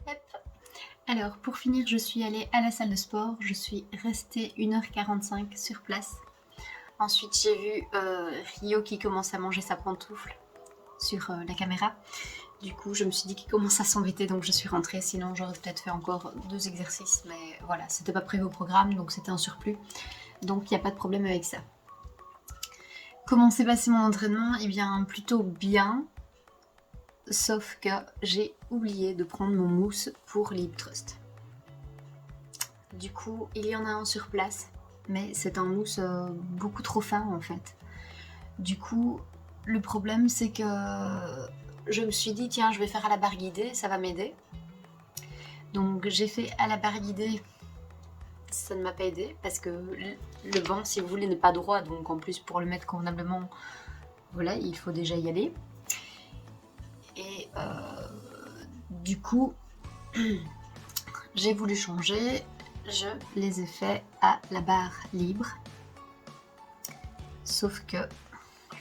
Hop. Alors, pour finir, je suis allée à la salle de sport. Je suis restée 1h45 sur place. Ensuite, j'ai vu Rio qui commence à manger sa pantoufle sur la caméra. Du coup, je me suis dit qu'il commence à s'embêter, donc je suis rentrée. Sinon, j'aurais peut-être fait encore 2 exercices, mais voilà, c'était pas prévu au programme, donc c'était un surplus. Donc, il n'y a pas de problème avec ça. Comment s'est passé mon entraînement? Eh bien, plutôt bien. Sauf que j'ai oublié de prendre mon mousse pour l'hip thrust. Du coup, il y en a un sur place, mais c'est un mousse beaucoup trop fin en fait. Du coup, le problème c'est que je me suis dit tiens, je vais faire à la barre guidée, ça va m'aider. Donc j'ai fait à la barre guidée, ça ne m'a pas aidé parce que le banc, si vous voulez, n'est pas droit, donc en plus pour le mettre convenablement, voilà, il faut déjà y aller. Et du coup, j'ai voulu changer, je les ai fait à la barre libre. Sauf que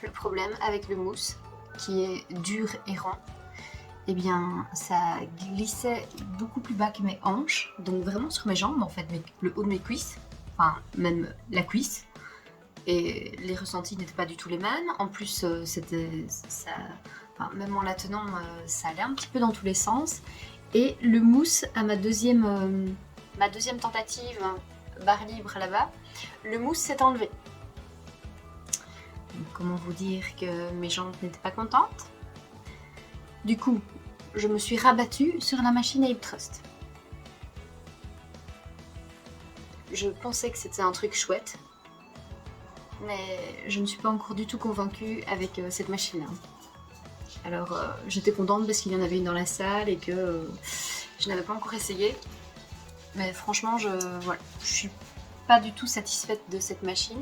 le problème avec le mousse, qui est dur et rond, eh bien ça glissait beaucoup plus bas que mes hanches, donc vraiment sur mes jambes en fait, le haut de mes cuisses, enfin même la cuisse. Et les ressentis n'étaient pas du tout les mêmes. En plus, c'était ça, enfin, même en la tenant, ça allait un petit peu dans tous les sens. Et le mousse à ma deuxième tentative barre libre là-bas, le mousse s'est enlevé. Donc, comment vous dire que mes jambes n'étaient pas contentes? Du coup, je me suis rabattue sur la machine à hip thrust. Je pensais que c'était un truc chouette, mais je ne suis pas encore du tout convaincue avec cette machine-là. Alors j'étais contente parce qu'il y en avait une dans la salle et que je n'avais pas encore essayé. Mais franchement, voilà, je suis pas du tout satisfaite de cette machine.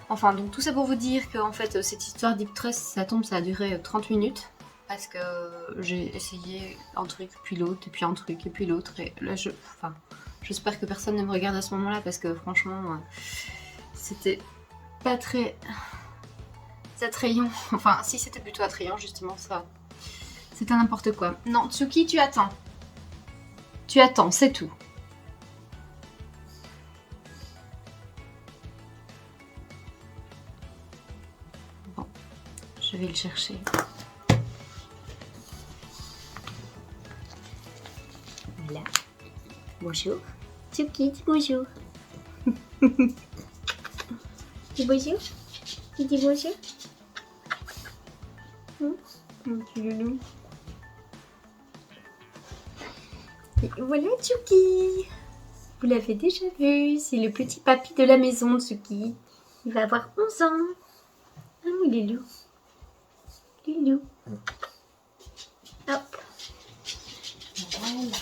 Enfin, donc tout ça pour vous dire que en fait, cette histoire d'hip thrust, ça a duré 30 minutes. Parce que j'ai essayé un truc, puis l'autre, et puis un truc, et puis l'autre. Et là, j'espère que personne ne me regarde à ce moment-là parce que franchement, c'était pas très attrayant. Enfin, si c'était plutôt attrayant, justement, ça. C'était n'importe quoi. Non, Tsuki, tu attends. Tu attends, c'est tout. Bon, je vais le chercher. Voilà. Bonjour. Tsuki, dis bonjour. Dis bonjour. Tu dis bonjour. Mon petit loulou. Et voilà Tsuki. Vous l'avez déjà vu, c'est le petit papy de la maison, Tsuki. Il va avoir 11 ans. Ah mon loulou. Loulou. Hop. Voilà.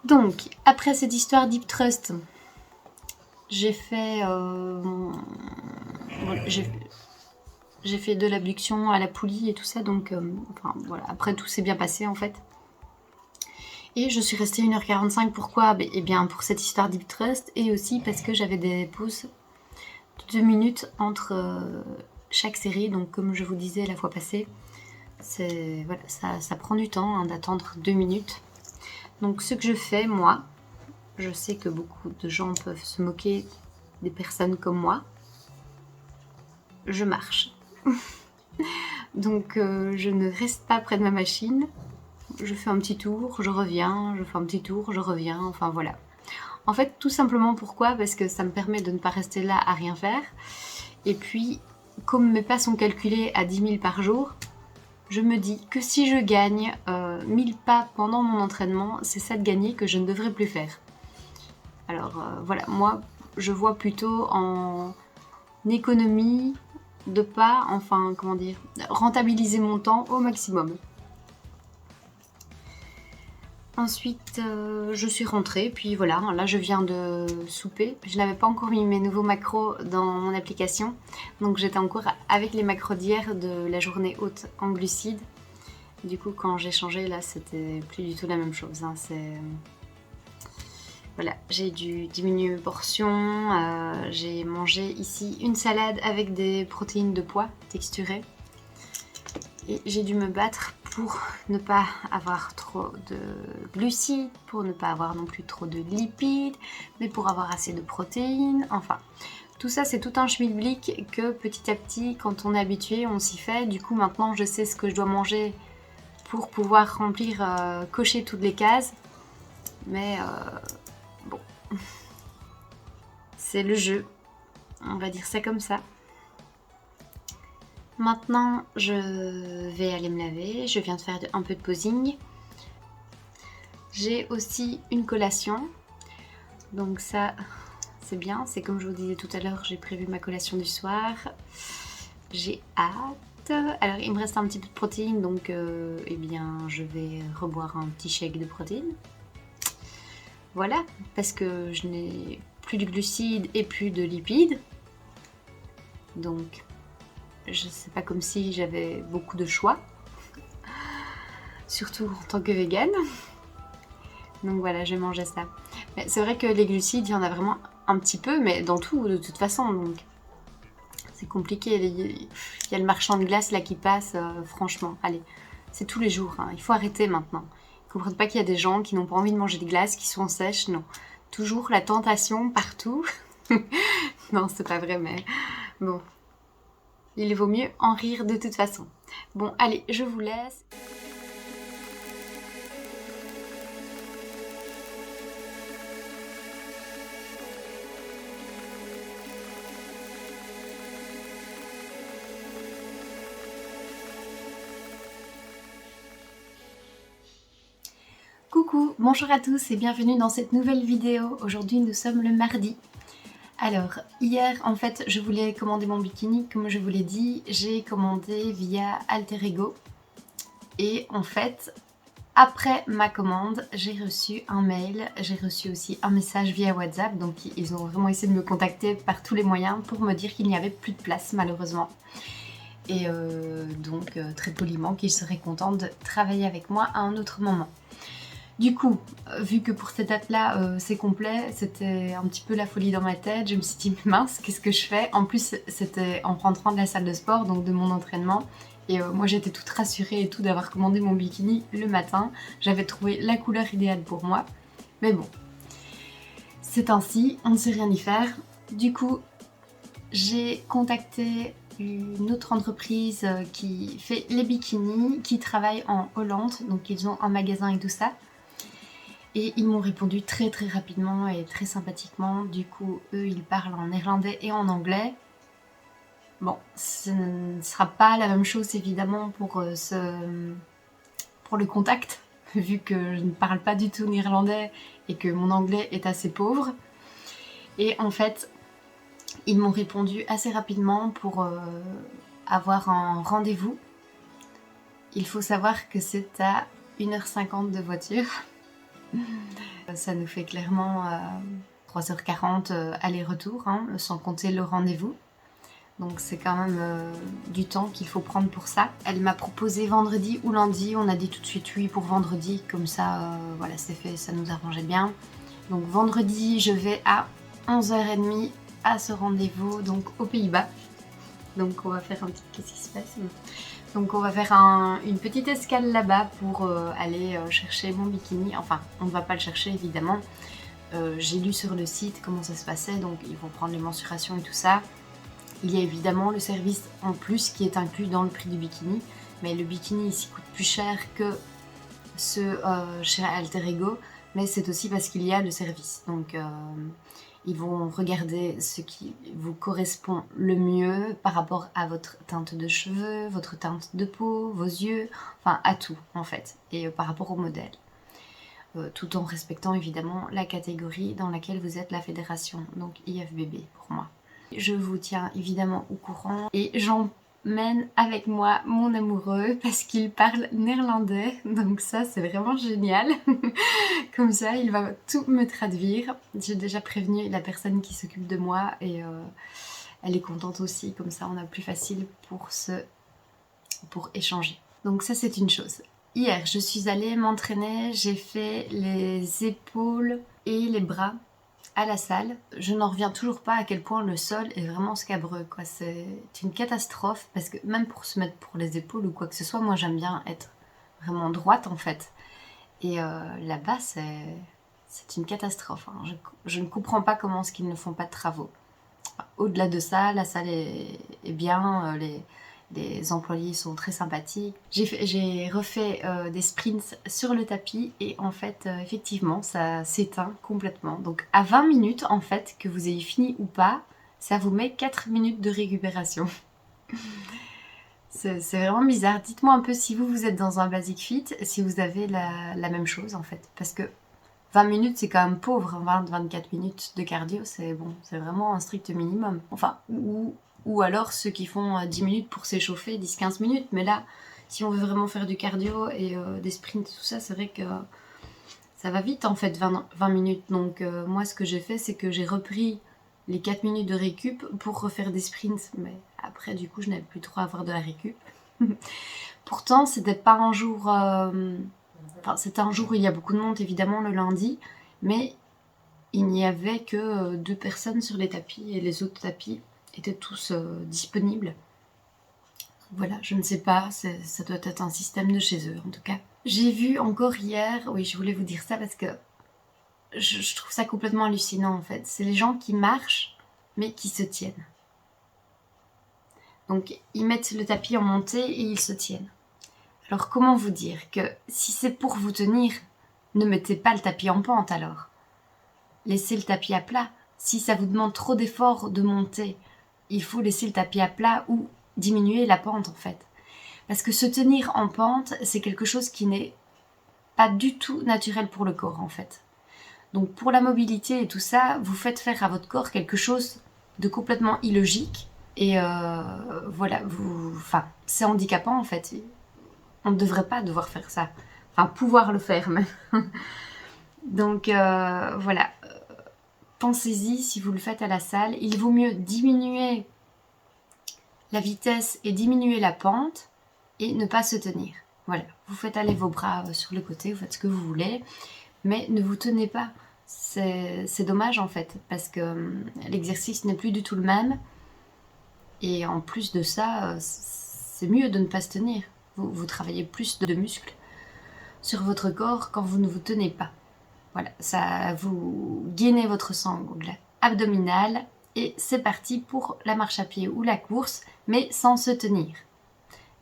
Donc, après cette histoire d'hip thrust, j'ai fait, j'ai fait de l'abduction à la poulie et tout ça, donc enfin, voilà. Après tout s'est bien passé en fait. Et je suis restée 1h45, pourquoi? Eh bien pour cette histoire d'hip thrust et aussi parce que j'avais des pauses de 2 minutes entre chaque série, donc comme je vous disais la fois passée, voilà, ça prend du temps hein, d'attendre 2 minutes. Donc ce que je fais, moi, je sais que beaucoup de gens peuvent se moquer des personnes comme moi, je marche. Donc je ne reste pas près de ma machine, je fais un petit tour, je reviens, je fais un petit tour, je reviens, enfin voilà. En fait, tout simplement pourquoi? Parce que ça me permet de ne pas rester là à rien faire. Et puis, comme mes pas sont calculés à 10 000 par jour, je me dis que si je gagne 1000 pas pendant mon entraînement, c'est ça de gagner que je ne devrais plus faire. Alors voilà, moi je vois plutôt en économie de pas, enfin comment dire, rentabiliser mon temps au maximum. Ensuite, je suis rentrée, puis voilà, là je viens de souper. Je n'avais pas encore mis mes nouveaux macros dans mon application, donc j'étais encore avec les macros d'hier de la journée haute en glucides. Du coup, quand j'ai changé, là, c'était plus du tout la même chose. Hein. Voilà, j'ai dû diminuer mes portions. J'ai mangé ici une salade avec des protéines de pois texturées. Et j'ai dû me battre pour ne pas avoir trop de glucides, pour ne pas avoir non plus trop de lipides, mais pour avoir assez de protéines, enfin... Tout ça, c'est tout un schmilblick que petit à petit, quand on est habitué, on s'y fait. Du coup, maintenant, je sais ce que je dois manger pour pouvoir remplir, cocher toutes les cases. Mais bon, c'est le jeu. On va dire ça comme ça. Maintenant, je vais aller me laver. Je viens de faire un peu de posing. J'ai aussi une collation. Donc ça... c'est bien, c'est comme je vous disais tout à l'heure, j'ai prévu ma collation du soir. J'ai hâte. Alors il me reste un petit peu de protéines, donc eh bien je vais reboire un petit shake de protéines. Voilà, parce que je n'ai plus de glucides et plus de lipides. Donc je sais pas, comme si j'avais beaucoup de choix. Surtout en tant que végane. Donc voilà, je vais manger ça. Mais c'est vrai que les glucides, il y en a vraiment un petit peu, mais dans tout de toute façon, donc c'est compliqué. Il y a le marchand de glace là qui passe, franchement, allez, c'est tous les jours, hein. Il faut arrêter maintenant. Ils ne comprennent pas qu'il y a des gens qui n'ont pas envie de manger des glaces, qui sont sèches, non. Toujours la tentation partout. Non, c'est pas vrai, mais bon, il vaut mieux en rire de toute façon. Bon, allez, je vous laisse. Coucou, bonjour à tous et bienvenue dans cette nouvelle vidéo. Aujourd'hui nous sommes le mardi. Alors hier en fait je voulais commander mon bikini, comme je vous l'ai dit, j'ai commandé via Alter Ego. Et en fait après ma commande j'ai reçu un mail, j'ai reçu aussi un message via WhatsApp. Donc ils ont vraiment essayé de me contacter par tous les moyens pour me dire qu'il n'y avait plus de place malheureusement. Et donc très poliment qu'ils seraient contents de travailler avec moi à un autre moment. Du coup, vu que pour cette date-là, c'est complet, c'était un petit peu la folie dans ma tête. Je me suis dit, mince, qu'est-ce que je fais? En plus, c'était en rentrant de la salle de sport, donc de mon entraînement. Et moi, j'étais toute rassurée et tout d'avoir commandé mon bikini le matin. J'avais trouvé la couleur idéale pour moi. Mais bon, c'est ainsi, on ne sait rien y faire. Du coup, j'ai contacté une autre entreprise qui fait les bikinis, qui travaille en Hollande. Donc, ils ont un magasin et tout ça. Et ils m'ont répondu très très rapidement et très sympathiquement. Du coup, eux, ils parlent en néerlandais et en anglais. Bon, ce ne sera pas la même chose évidemment pour le contact, vu que je ne parle pas du tout néerlandais et que mon anglais est assez pauvre. Et en fait, ils m'ont répondu assez rapidement pour avoir un rendez-vous. Il faut savoir que c'est à 1h50 de voiture. Ça nous fait clairement 3h40 aller-retour, hein, sans compter le rendez-vous. Donc c'est quand même du temps qu'il faut prendre pour ça. Elle m'a proposé vendredi ou lundi, on a dit tout de suite oui pour vendredi, comme ça voilà, c'est fait, ça nous arrangeait bien. Donc vendredi je vais à 11h30 à ce rendez-vous, donc aux Pays-Bas. Donc on va faire un petit... Qu'est-ce qui se passe ? Donc on va faire une petite escale là-bas pour aller chercher mon bikini. Enfin, on ne va pas le chercher évidemment. J'ai lu sur le site comment ça se passait, donc ils vont prendre les mensurations et tout ça. Il y a évidemment le service en plus qui est inclus dans le prix du bikini. Mais le bikini ici coûte plus cher que ceux chez Alter Ego. Mais c'est aussi parce qu'il y a le service. Donc ils vont regarder ce qui vous correspond le mieux par rapport à votre teinte de cheveux, votre teinte de peau, vos yeux, enfin à tout en fait, et par rapport au modèle. Tout en respectant évidemment la catégorie dans laquelle vous êtes la fédération, donc IFBB pour moi. Je vous tiens évidemment au courant et j'emmène avec moi mon amoureux parce qu'il parle néerlandais, donc ça c'est vraiment génial. Comme ça il va tout me traduire. J'ai déjà prévenu la personne qui s'occupe de moi et elle est contente aussi, comme ça on a plus facile pour échanger. Donc ça c'est une chose. Hier je suis allée m'entraîner, j'ai fait les épaules et les bras. à la salle, je n'en reviens toujours pas à quel point le sol est vraiment scabreux, quoi. C'est une catastrophe parce que même pour se mettre pour les épaules ou quoi que ce soit, moi j'aime bien être vraiment droite en fait. Et là-bas, c'est une catastrophe, hein. Je ne comprends pas comment est-ce qu'ils ne font pas de travaux. Au-delà de ça, la salle est bien, les employés sont très sympathiques. J'ai refait des sprints sur le tapis et en fait, effectivement, ça s'éteint complètement. Donc à 20 minutes, en fait, que vous ayez fini ou pas, ça vous met 4 minutes de récupération. C'est vraiment bizarre. Dites-moi un peu si vous êtes dans un Basic Fit, si vous avez la même chose en fait. Parce que 20 minutes, c'est quand même pauvre. 20-24 minutes de cardio, c'est bon, c'est vraiment un strict minimum. Enfin, ou alors ceux qui font 10 minutes pour s'échauffer, 10-15 minutes. Mais là, si on veut vraiment faire du cardio et des sprints, tout ça, c'est vrai que ça va vite en fait, 20 minutes. Donc moi, ce que j'ai fait, c'est que j'ai repris les 4 minutes de récup pour refaire des sprints. Mais après, du coup, je n'avais plus trop à avoir de la récup. Pourtant, c'était pas un jour... Enfin, c'était un jour où il y a beaucoup de monde, évidemment, le lundi. Mais il n'y avait que 2 personnes sur les tapis et les autres tapis étaient tous disponibles. Voilà, je ne sais pas, ça doit être un système de chez eux en tout cas. J'ai vu encore hier, oui je voulais vous dire ça parce que je trouve ça complètement hallucinant en fait. C'est les gens qui marchent mais qui se tiennent. Donc ils mettent le tapis en montée et ils se tiennent. Alors comment vous dire que si c'est pour vous tenir, ne mettez pas le tapis en pente alors. Laissez le tapis à plat. Si ça vous demande trop d'efforts de monter, il faut laisser le tapis à plat ou diminuer la pente en fait. Parce que se tenir en pente, c'est quelque chose qui n'est pas du tout naturel pour le corps en fait. Donc pour la mobilité et tout ça, vous faites faire à votre corps quelque chose de complètement illogique. Et voilà, enfin, c'est handicapant en fait. On ne devrait pas devoir faire ça. Enfin, pouvoir le faire même. Donc voilà, pensez-y si vous le faites à la salle. Il vaut mieux diminuer la vitesse et diminuer la pente et ne pas se tenir. Voilà, vous faites aller vos bras sur le côté, vous faites ce que vous voulez, mais ne vous tenez pas. C'est dommage en fait, parce que l'exercice n'est plus du tout le même. Et en plus de ça, c'est mieux de ne pas se tenir. Vous travaillez plus de muscles sur votre corps quand vous ne vous tenez pas. Voilà, ça vous gainez votre sangle abdominale et c'est parti pour la marche à pied ou la course, mais sans se tenir.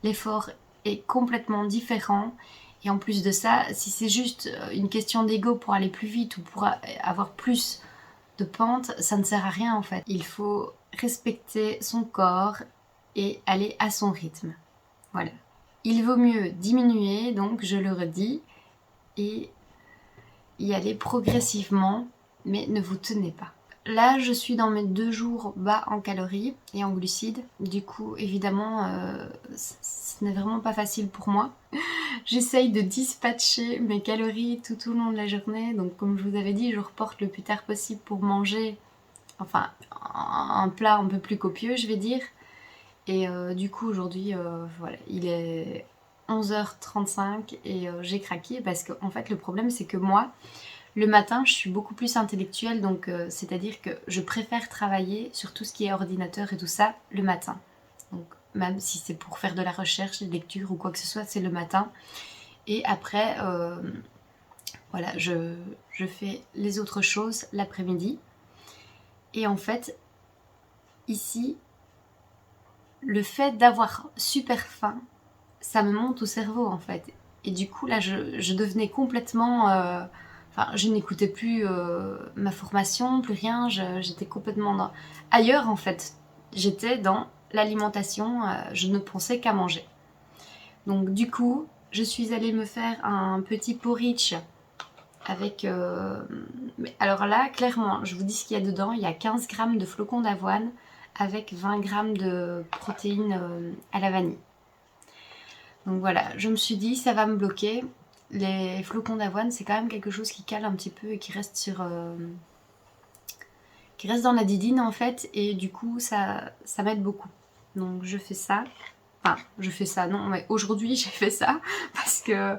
L'effort est complètement différent et en plus de ça, si c'est juste une question d'ego pour aller plus vite ou pour avoir plus de pente, ça ne sert à rien en fait. Il faut respecter son corps et aller à son rythme. Voilà. Il vaut mieux diminuer, donc je le redis, et y aller progressivement, mais ne vous tenez pas. Là, je suis dans mes 2 jours bas en calories et en glucides. Du coup, évidemment, ce n'est vraiment pas facile pour moi. J'essaye de dispatcher mes calories tout au long de la journée. Donc, comme je vous avais dit, je reporte le plus tard possible pour manger, enfin, un plat un peu plus copieux, je vais dire. Et du coup, aujourd'hui, voilà, il est 11h35 et j'ai craqué parce que, en fait, le problème, c'est que moi, le matin, je suis beaucoup plus intellectuelle, donc c'est-à-dire que je préfère travailler sur tout ce qui est ordinateur et tout ça le matin. Donc même si c'est pour faire de la recherche, de lecture ou quoi que ce soit, c'est le matin. Et après, voilà, je fais les autres choses l'après-midi. Et en fait, ici, le fait d'avoir super faim, ça me monte au cerveau en fait. Et du coup, là, je devenais complètement... Enfin, je n'écoutais plus ma formation, plus rien. J'étais complètement ailleurs en fait. J'étais dans l'alimentation. Je ne pensais qu'à manger. Donc du coup, je suis allée me faire un petit porridge avec... Mais alors là, clairement, je vous dis ce qu'il y a dedans. Il y a 15 grammes de flocons d'avoine avec 20 grammes de protéines à la vanille. Donc voilà, je me suis dit, ça va me bloquer. Les flocons d'avoine, c'est quand même quelque chose qui cale un petit peu et qui reste qui reste dans la didine en fait, et du coup ça m'aide beaucoup. Donc je fais ça. Enfin, je fais ça, non, mais aujourd'hui j'ai fait ça parce que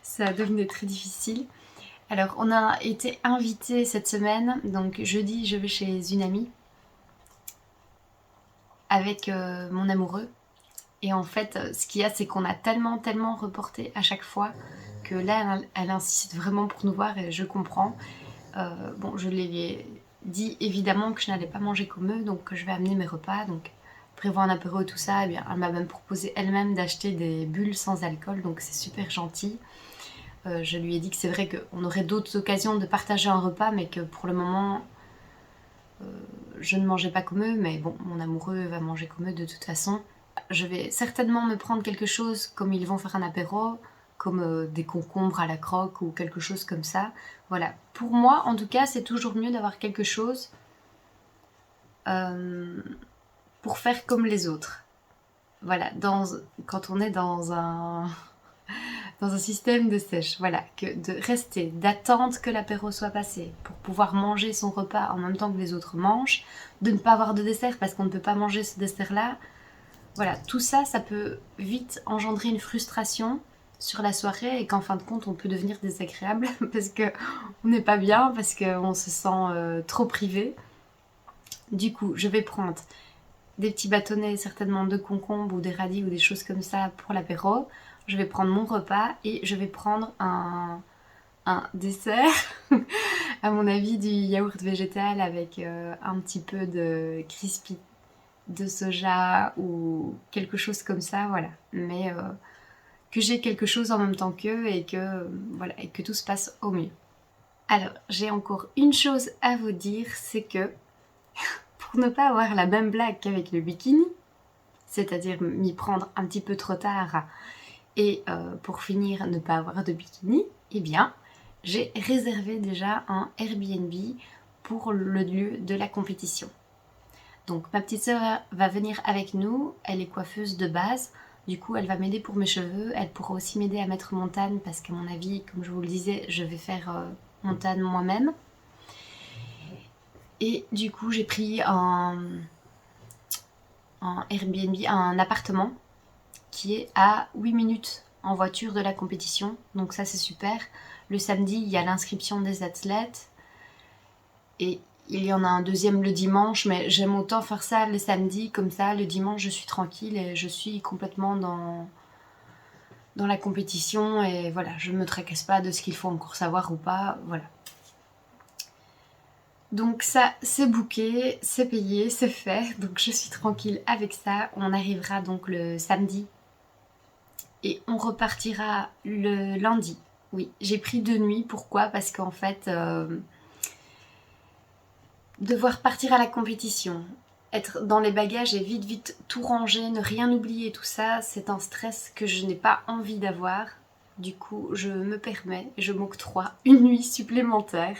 ça devenait très difficile. Alors, on a été invités cette semaine, donc jeudi, je vais chez une amie avec mon amoureux. Et en fait, ce qu'il y a, c'est qu'on a tellement reporté à chaque fois que là, elle insiste vraiment pour nous voir et je comprends. Bon, je lui ai dit évidemment que je n'allais pas manger comme eux, donc que je vais amener mes repas, donc prévoir un apéro et tout ça. Et bien, elle m'a même proposé elle-même d'acheter des bulles sans alcool, donc c'est super gentil. Je lui ai dit que c'est vrai qu'on aurait d'autres occasions de partager un repas, mais que pour le moment, je ne mangeais pas comme eux, mais bon, mon amoureux va manger comme eux de toute façon. Je vais certainement me prendre quelque chose comme ils vont faire un apéro, comme des concombres à la croque ou quelque chose comme ça. Voilà, pour moi en tout cas c'est toujours mieux d'avoir quelque chose pour faire comme les autres. Voilà, quand on est dans un système de sèche, voilà, que de rester, d'attendre que l'apéro soit passé pour pouvoir manger son repas en même temps que les autres mangent, de ne pas avoir de dessert parce qu'on ne peut pas manger ce dessert-là. Voilà, tout ça, ça peut vite engendrer une frustration sur la soirée et qu'en fin de compte, on peut devenir désagréable parce qu'on n'est pas bien, parce qu'on se sent trop privé. Du coup, je vais prendre des petits bâtonnets, certainement de concombre ou des radis ou des choses comme ça pour l'apéro. Je vais prendre mon repas et je vais prendre un dessert, à mon avis du yaourt végétal avec un petit peu de crispy de soja ou quelque chose comme ça, voilà. Mais que j'ai quelque chose en même temps qu'eux et que, voilà, et que tout se passe au mieux. Alors, j'ai encore une chose à vous dire, c'est que pour ne pas avoir la même blague qu'avec le bikini, c'est-à-dire m'y prendre un petit peu trop tard et pour finir ne pas avoir de bikini, eh bien, j'ai réservé déjà un Airbnb pour le lieu de la compétition. Donc ma petite sœur va venir avec nous, elle est coiffeuse de base, du coup elle va m'aider pour mes cheveux, elle pourra aussi m'aider à mettre montagne parce qu'à mon avis, comme je vous le disais, je vais faire montagne moi-même. Et du coup j'ai pris un Airbnb, un appartement qui est à 8 minutes en voiture de la compétition, donc ça c'est super. Le samedi il y a l'inscription des athlètes et il y en a un deuxième le dimanche, mais j'aime autant faire ça le samedi, comme ça le dimanche je suis tranquille et je suis complètement dans la compétition et voilà, je ne me tracasse pas de ce qu'il faut encore savoir ou pas, voilà. Donc ça, c'est booké, c'est payé, c'est fait, donc je suis tranquille avec ça. On arrivera donc le samedi et on repartira le lundi. Oui, j'ai pris 2 nuits, pourquoi? Parce qu'en fait... devoir partir à la compétition, être dans les bagages et vite tout ranger, ne rien oublier, tout ça, c'est un stress que je n'ai pas envie d'avoir. Du coup, je me permets, je m'octroie une nuit supplémentaire.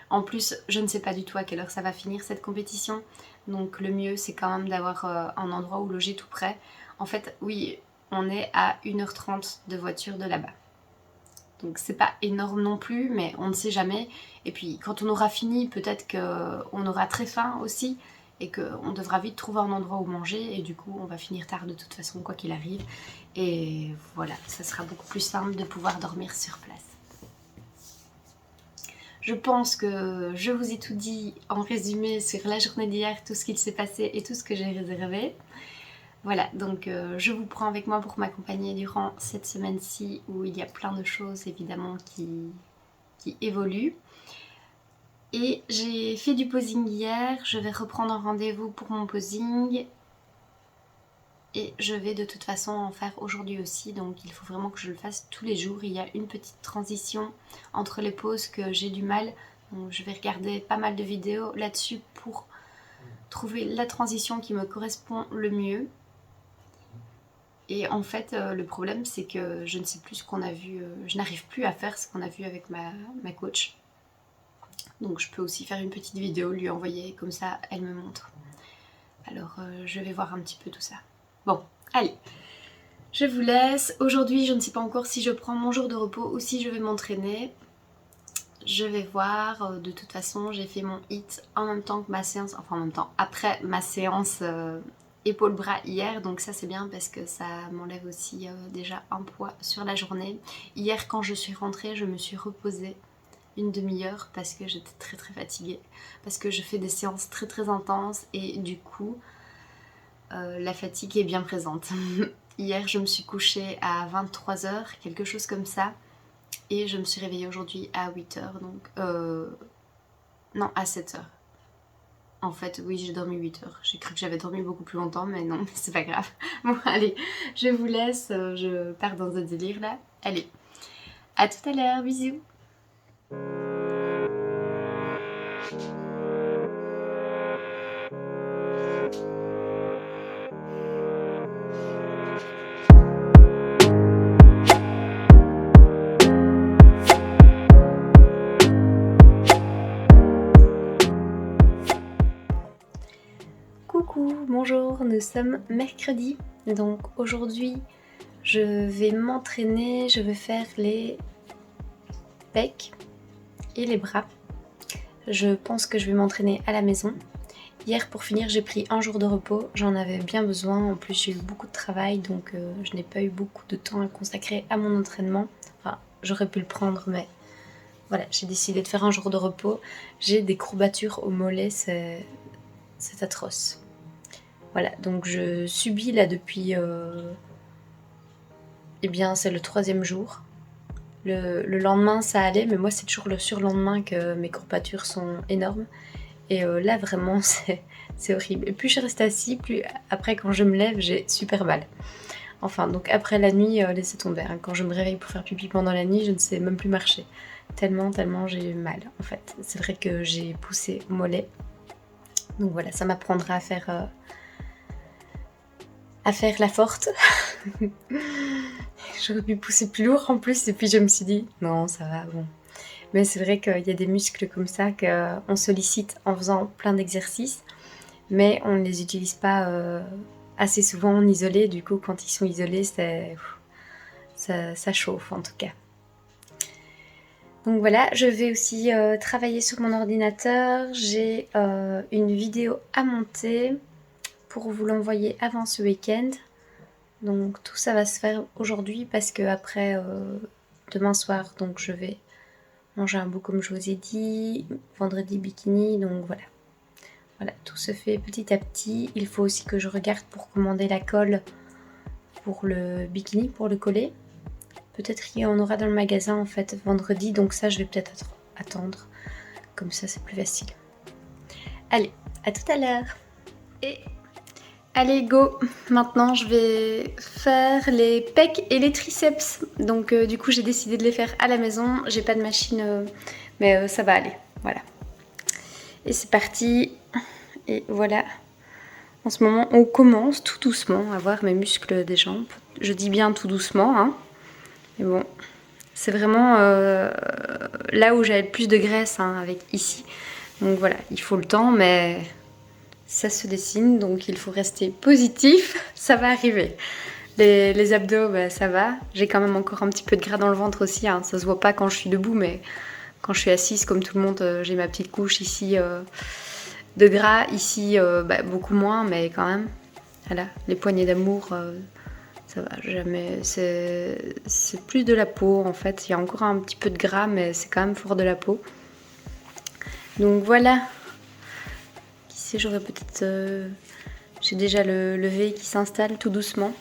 En plus, je ne sais pas du tout à quelle heure ça va finir cette compétition. Donc le mieux, c'est quand même d'avoir un endroit où loger tout près. En fait, oui, on est à 1h30 de voiture de là-bas. Donc c'est pas énorme non plus, mais on ne sait jamais. Et puis quand on aura fini, peut-être qu'on aura très faim aussi et qu'on devra vite trouver un endroit où manger et du coup on va finir tard de toute façon quoi qu'il arrive. Et voilà, ça sera beaucoup plus simple de pouvoir dormir sur place. Je pense que je vous ai tout dit en résumé sur la journée d'hier, tout ce qu'il s'est passé et tout ce que j'ai réservé. Voilà, donc je vous prends avec moi pour m'accompagner durant cette semaine-ci où il y a plein de choses évidemment qui évoluent. Et j'ai fait du posing hier, je vais reprendre un rendez-vous pour mon posing. Et je vais de toute façon en faire aujourd'hui aussi, donc il faut vraiment que je le fasse tous les jours. Il y a une petite transition entre les pauses que j'ai du mal. Donc je vais regarder pas mal de vidéos là-dessus pour trouver la transition qui me correspond le mieux. Et en fait, le problème, c'est que je ne sais plus ce qu'on a vu, je n'arrive plus à faire ce qu'on a vu avec ma coach. Donc je peux aussi faire une petite vidéo, lui envoyer, comme ça, elle me montre. Alors, je vais voir un petit peu tout ça. Bon, allez, je vous laisse. Aujourd'hui, je ne sais pas encore si je prends mon jour de repos ou si je vais m'entraîner. Je vais voir. De toute façon, j'ai fait mon hit en même temps que ma séance, enfin en même temps, après ma séance épaule-bras hier, donc ça c'est bien parce que ça m'enlève aussi déjà un poids sur la journée. Hier quand je suis rentrée, je me suis reposée une demi-heure parce que j'étais très très fatiguée, parce que je fais des séances très très intenses et du coup la fatigue est bien présente. Hier je me suis couchée à 23h, quelque chose comme ça, et je me suis réveillée aujourd'hui à 8h, donc non, à 7h. En fait, oui, j'ai dormi 8 heures. J'ai cru que j'avais dormi beaucoup plus longtemps, mais non, c'est pas grave. Bon, allez, je vous laisse, je pars dans un délire là. Allez, à tout à l'heure, bisous. Coucou, bonjour, nous sommes mercredi, donc aujourd'hui je vais m'entraîner, je vais faire les pecs et les bras. Je pense que je vais m'entraîner à la maison. Hier pour finir j'ai pris un jour de repos, j'en avais bien besoin, en plus j'ai eu beaucoup de travail donc je n'ai pas eu beaucoup de temps à consacrer à mon entraînement. Enfin j'aurais pu le prendre mais voilà, j'ai décidé de faire un jour de repos. J'ai des courbatures au mollet, c'est atroce. Voilà, donc je subis là depuis... Eh bien, c'est le 3e jour. Le lendemain, ça allait, mais moi, c'est toujours le surlendemain que mes courbatures sont énormes. Et là, vraiment, c'est horrible. Et plus je reste assis, plus après, quand je me lève, j'ai super mal. Enfin, donc après la nuit, laissez tomber. Hein. Quand je me réveille pour faire pipi pendant la nuit, je ne sais même plus marcher. Tellement j'ai mal, en fait. C'est vrai que j'ai poussé au mollet. Donc voilà, ça m'apprendra à faire la forte. J'aurais pu pousser plus lourd en plus et puis je me suis dit non ça va bon. Mais c'est vrai qu'il y a des muscles comme ça qu'on sollicite en faisant plein d'exercices mais on ne les utilise pas assez souvent en isolé, du coup quand ils sont isolés ça chauffe en tout cas. Donc voilà, je vais aussi travailler sur mon ordinateur, j'ai une vidéo à monter pour vous l'envoyer avant ce week-end. Donc tout ça va se faire aujourd'hui parce que après demain soir donc je vais manger un bout comme je vous ai dit, vendredi bikini, donc voilà. Voilà, tout se fait petit à petit. Il faut aussi que je regarde pour commander la colle pour le bikini, pour le coller. Peut-être qu'il y en aura dans le magasin en fait vendredi, donc ça je vais peut-être attendre. Comme ça c'est plus facile. Allez, à tout à l'heure. Et allez go, maintenant je vais faire les pecs et les triceps. Donc du coup j'ai décidé de les faire à la maison. J'ai pas de machine mais ça va aller, voilà. Et c'est parti. Et voilà. En ce moment on commence tout doucement à voir mes muscles des jambes. Je dis bien tout doucement hein. Mais bon, c'est vraiment là où j'avais le plus de graisse hein, avec ici. Donc voilà, il faut le temps mais... ça se dessine, donc il faut rester positif, ça va arriver. Les abdos, bah, ça va. J'ai quand même encore un petit peu de gras dans le ventre aussi, hein. Ça se voit pas quand je suis debout, mais quand je suis assise, comme tout le monde, j'ai ma petite couche ici de gras. Ici, bah, beaucoup moins, mais quand même. Voilà, les poignées d'amour, ça va jamais. C'est plus de la peau, en fait. Il y a encore un petit peu de gras, mais c'est quand même fort de la peau. Donc voilà. Ici j'aurais peut-être... j'ai déjà le V qui s'installe tout doucement.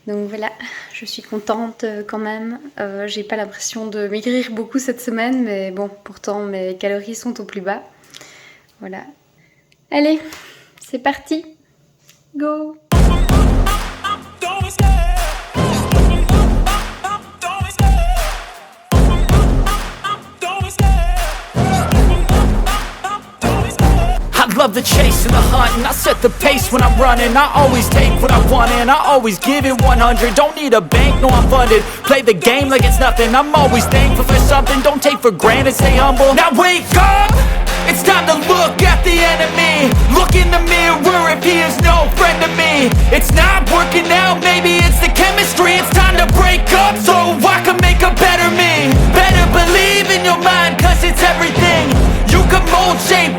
Donc voilà, je suis contente quand même. J'ai pas l'impression de maigrir beaucoup cette semaine, mais bon, pourtant mes calories sont au plus bas. Voilà. Allez, c'est parti. Go! Love the chase and the hunt, and I set the pace when I'm running. I always take what I want and I always give it 100. Don't need a bank, no I'm funded. Play the game like it's nothing. I'm always thankful for something. Don't take for granted, stay humble. Now wake up, it's time to look at the enemy. Look in the mirror if he is no friend to me. It's not working out, maybe it's the chemistry. It's time to break up so I can make a better me. Better believe in your mind, cause it's everything. You can mold, shape,